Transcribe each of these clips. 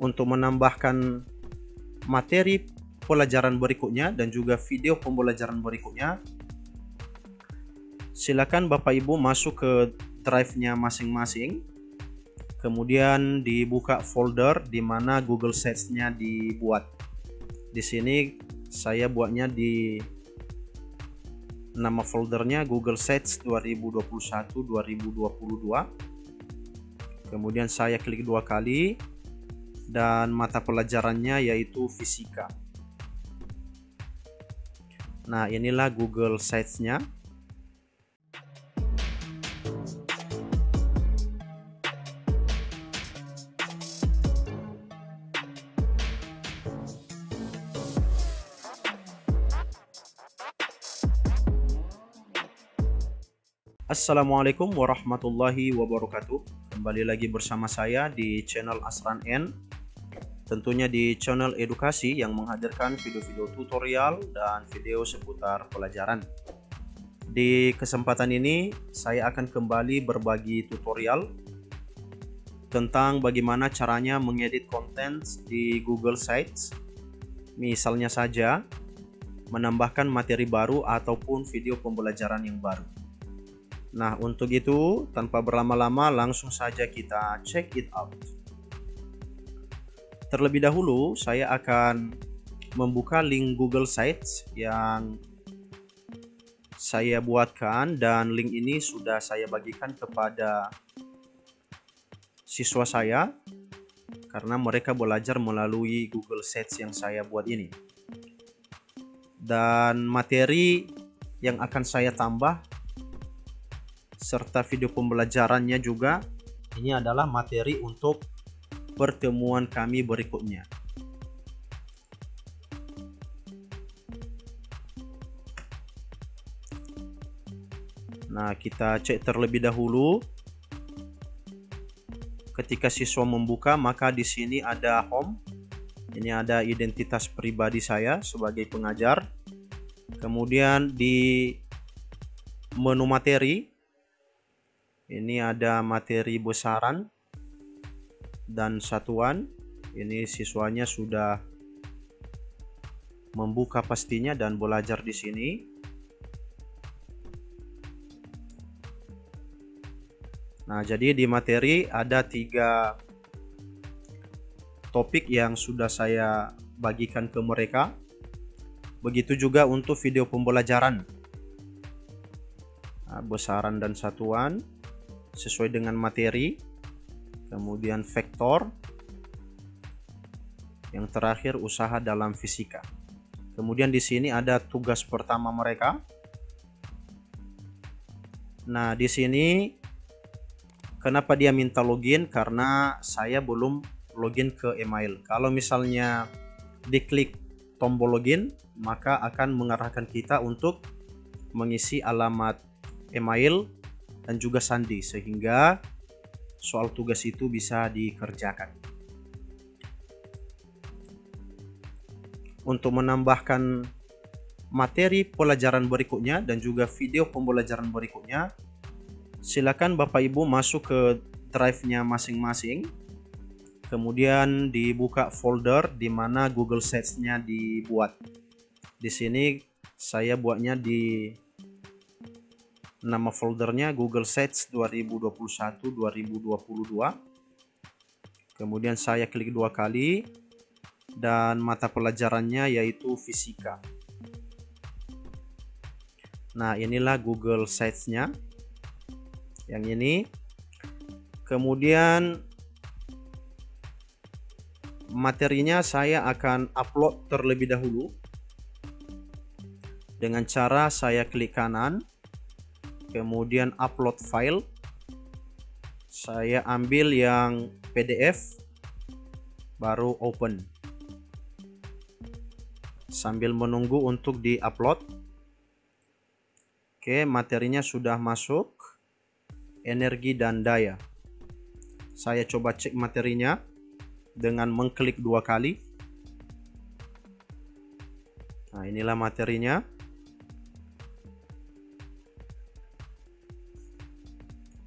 Untuk menambahkan materi pelajaran berikutnya dan juga video pembelajaran berikutnya, silakan Bapak Ibu masuk ke drive-nya masing-masing. Kemudian dibuka folder di mana Google Sheets-nya dibuat. Di sini saya buatnya di nama foldernya Google Sheets 2021-2022. Kemudian saya klik 2 kali dan mata pelajarannya yaitu fisika. Nah, inilah Google Sheets-nya. Assalamualaikum warahmatullahi wabarakatuh. Kembali lagi bersama saya di channel Asran N. Tentunya di channel edukasi yang menghadirkan video-video tutorial dan video seputar pelajaran. Di kesempatan ini saya akan kembali berbagi tutorial tentang bagaimana caranya mengedit konten di Google Sheets. Misalnya saja menambahkan materi baru ataupun video pembelajaran yang baru. Nah, untuk itu tanpa berlama-lama langsung saja kita check it out. Terlebih dahulu saya akan membuka link Google Sheets yang saya buatkan, dan link ini sudah saya bagikan kepada siswa saya karena mereka belajar melalui Google Sheets yang saya buat ini. Dan materi yang akan saya tambah serta video pembelajarannya juga, ini adalah materi untuk pertemuan kami berikutnya. Nah, kita cek terlebih dahulu. Ketika siswa membuka, maka di sini ada home. Ini ada identitas pribadi saya sebagai pengajar. Kemudian di menu materi, ini ada materi besaran dan satuan. Ini siswanya sudah membuka pastinya dan belajar di sini. Nah, jadi di materi ada 3 topik yang sudah saya bagikan ke mereka. Begitu juga untuk video pembelajaran. Nah, besaran dan satuan sesuai dengan materi, kemudian vektor, yang terakhir usaha dalam fisika. Kemudian di sini ada tugas pertama mereka. Nah, di sini kenapa dia minta login? Karena saya belum login ke email. Kalau misalnya diklik tombol login, maka akan mengarahkan kita untuk mengisi alamat email dan juga sandi, sehingga soal tugas itu bisa dikerjakan. Untuk menambahkan materi pelajaran berikutnya dan juga video pembelajaran berikutnya, silakan Bapak Ibu masuk ke drive-nya masing-masing. Kemudian dibuka folder di mana Google Sheets-nya dibuat. Di sini saya buatnya di nama foldernya Google Sheets 2021-2022. Kemudian saya klik 2 kali dan mata pelajarannya yaitu fisika. Nah, inilah Google Sheets-nya yang ini. Kemudian materinya saya akan upload terlebih dahulu dengan cara saya klik kanan, kemudian upload file. Saya ambil yang PDF, baru open. Sambil menunggu untuk di-upload. Oke, materinya sudah masuk. Energi dan daya. Saya coba cek materinya dengan mengklik 2 kali. Nah, inilah materinya.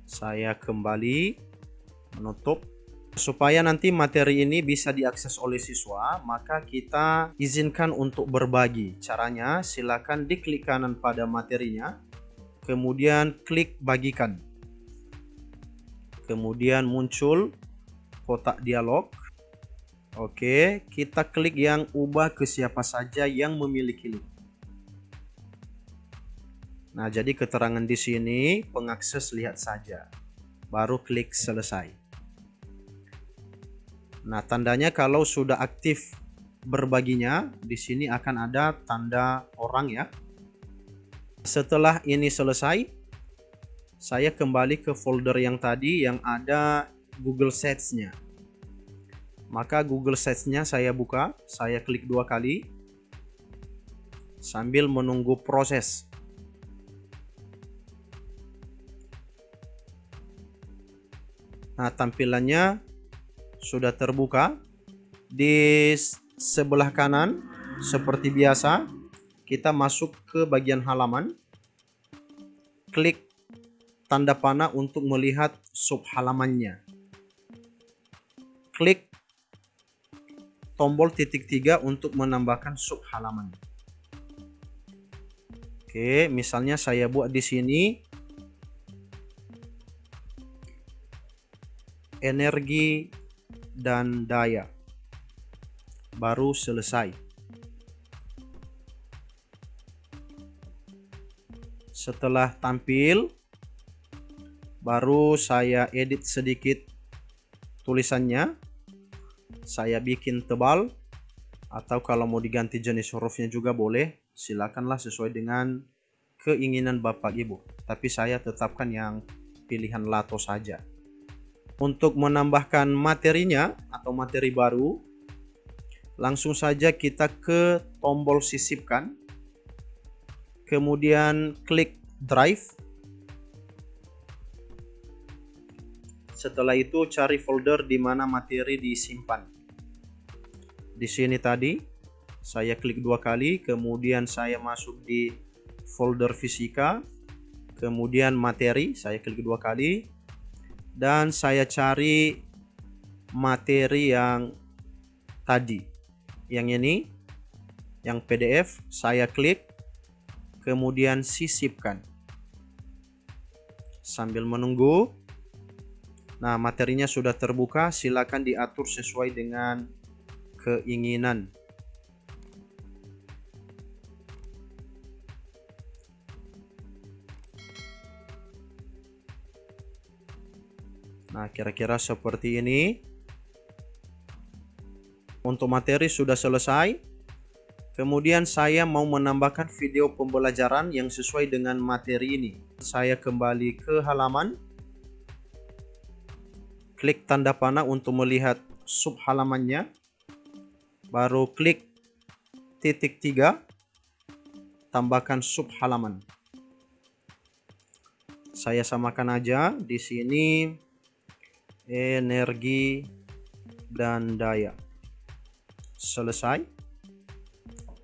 Saya kembali menutup Supaya nanti materi ini bisa diakses oleh siswa, maka kita izinkan untuk berbagi. Caranya, silakan diklik kanan pada materinya, kemudian klik bagikan. Kemudian muncul kotak dialog. Oke, kita klik yang ubah ke siapa saja yang memiliki link. Nah, jadi keterangan di sini pengakses lihat saja. Baru klik selesai. Nah, tandanya kalau sudah aktif berbaginya, di sini akan ada tanda orang ya. Setelah ini selesai, saya kembali ke folder yang tadi yang ada Google Sheets-nya. Maka Google Sheets-nya saya buka, saya klik 2 kali sambil menunggu proses. Nah, tampilannya sudah terbuka. Di sebelah kanan seperti biasa kita masuk ke bagian halaman, klik tanda panah untuk melihat sub halamannya, klik tombol titik 3 untuk menambahkan sub halaman. Oke, misalnya saya buat di sini energi dan daya, baru selesai. Setelah tampil, baru saya edit sedikit tulisannya. Saya bikin tebal, atau kalau mau diganti jenis hurufnya juga boleh. Silakanlah sesuai dengan keinginan Bapak Ibu. Tapi saya tetapkan yang pilihan lato saja. Untuk menambahkan materinya atau materi baru, langsung saja kita ke tombol sisipkan, kemudian klik drive. Setelah itu cari folder di mana materi disimpan. Di sini tadi saya klik 2 kali, kemudian saya masuk di folder fisika, kemudian materi, saya klik 2 kali, dan saya cari materi yang tadi, yang ini, yang PDF, saya klik, kemudian sisipkan. Sambil menunggu, nah materinya sudah terbuka, silakan diatur sesuai dengan keinginan. Nah, kira-kira seperti ini. Untuk materi sudah selesai. Kemudian saya mau menambahkan video pembelajaran yang sesuai dengan materi ini. Saya kembali ke halaman. Klik tanda panah untuk melihat sub halamannya. Baru klik titik 3. Tambahkan sub halaman. Saya samakan aja di sini energi dan daya. Selesai.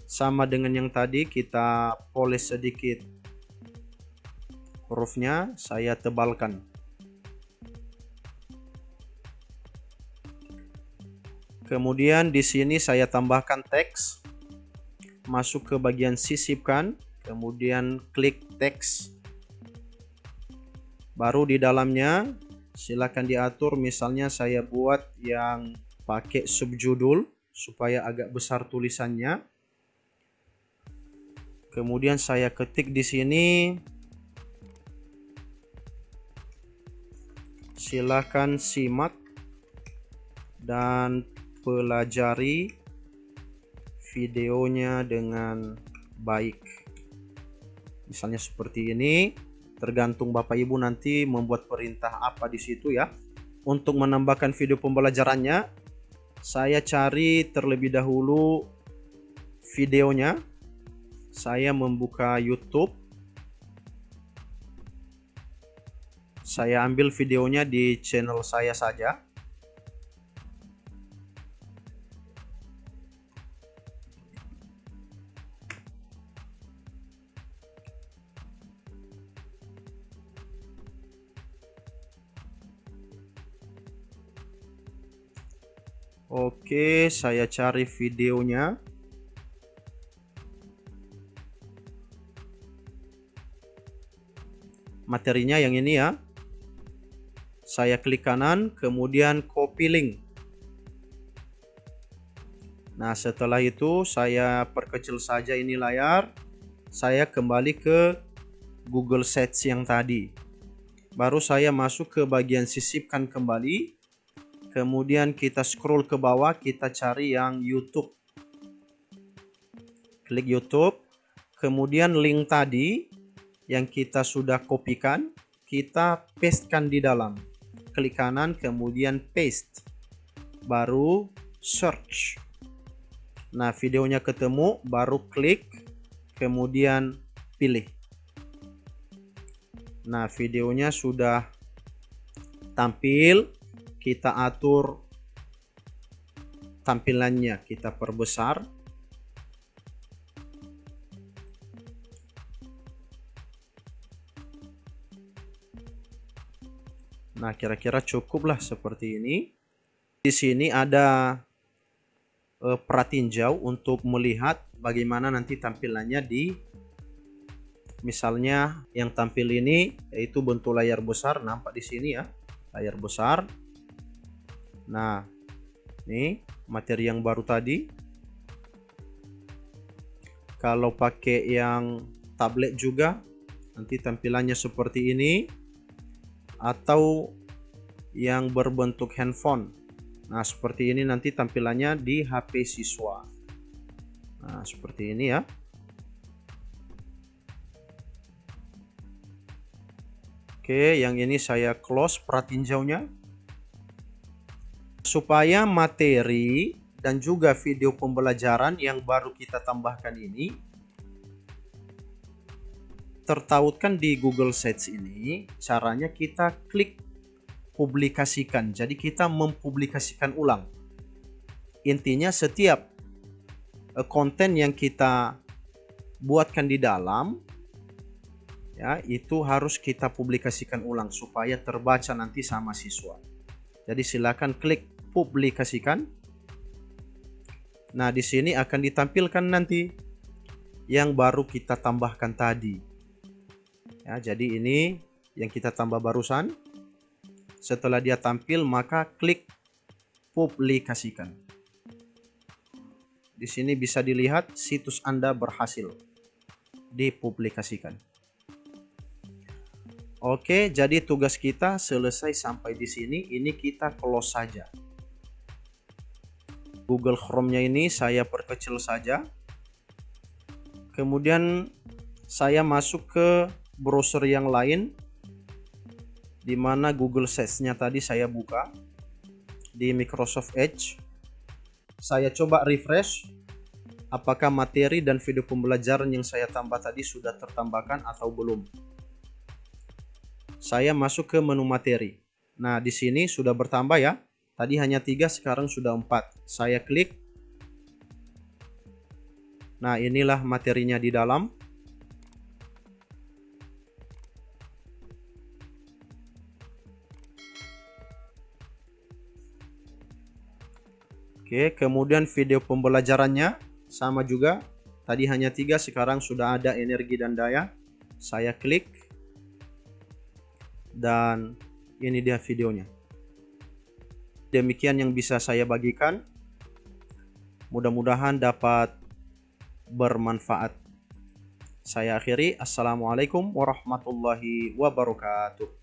Sama dengan yang tadi, kita poles sedikit hurufnya, saya tebalkan. Kemudian di sini saya tambahkan teks. Masuk ke bagian sisipkan, kemudian klik teks. Baru di dalamnya silakan diatur, misalnya saya buat yang pakai subjudul supaya agak besar tulisannya. Kemudian saya ketik di sini, silakan simak dan pelajari videonya dengan baik. Misalnya seperti ini. Tergantung Bapak Ibu nanti membuat perintah apa di situ ya. Untuk menambahkan video pembelajarannya, saya cari terlebih dahulu videonya. Saya membuka YouTube. Saya ambil videonya di channel saya saja. Oke, saya cari videonya. Materinya yang ini ya. Saya klik kanan, kemudian copy link. Nah, setelah itu saya perkecil saja ini layar. Saya kembali ke Google Search yang tadi. Baru saya masuk ke bagian sisipkan kembali. Kemudian kita scroll ke bawah, kita cari yang YouTube. Klik YouTube. Kemudian link tadi yang kita sudah kopikan, kita pastekan di dalam. Klik kanan, kemudian paste. Baru search. Nah, videonya ketemu, baru klik, kemudian pilih. Nah, videonya sudah tampil. Kita atur tampilannya, kita perbesar. Nah, kira-kira cukuplah seperti ini. Di sini ada pratinjau untuk melihat bagaimana nanti tampilannya di, misalnya yang tampil ini yaitu bentuk layar besar, nampak di sini ya, layar besar. Nah, ini materi yang baru tadi. Kalau pakai yang tablet juga nanti tampilannya seperti ini, atau yang berbentuk handphone. Nah, seperti ini nanti tampilannya di HP siswa. Nah, seperti ini ya. Oke, yang ini saya close pratinjaunya. Supaya materi dan juga video pembelajaran yang baru kita tambahkan ini tertautkan di Google Search ini, caranya kita klik publikasikan. Jadi kita mempublikasikan ulang. Intinya setiap konten yang kita buatkan di dalam ya, itu harus kita publikasikan ulang supaya terbaca nanti sama siswa. Jadi silakan klik publikasikan. Nah, di sini akan ditampilkan nanti yang baru kita tambahkan tadi. Ya, jadi ini yang kita tambah barusan. Setelah dia tampil, maka klik publikasikan. Di sini bisa dilihat situs Anda berhasil dipublikasikan. Oke, jadi tugas kita selesai sampai di sini. Ini kita close saja. Google Chrome-nya ini saya perkecil saja. Kemudian saya masuk ke browser yang lain, di mana Google Search-nya tadi saya buka di Microsoft Edge. Saya coba refresh apakah materi dan video pembelajaran yang saya tambah tadi sudah tertambahkan atau belum. Saya masuk ke menu materi. Nah, di sini sudah bertambah ya. Tadi hanya 3, sekarang sudah 4. Saya klik. Nah, inilah materinya di dalam. Oke, kemudian video pembelajarannya sama juga. Tadi hanya 3, sekarang sudah ada energi dan daya. Saya klik. Dan ini dia videonya. Demikian yang bisa saya bagikan. Mudah-mudahan dapat bermanfaat. Saya akhiri. Assalamualaikum warahmatullahi wabarakatuh.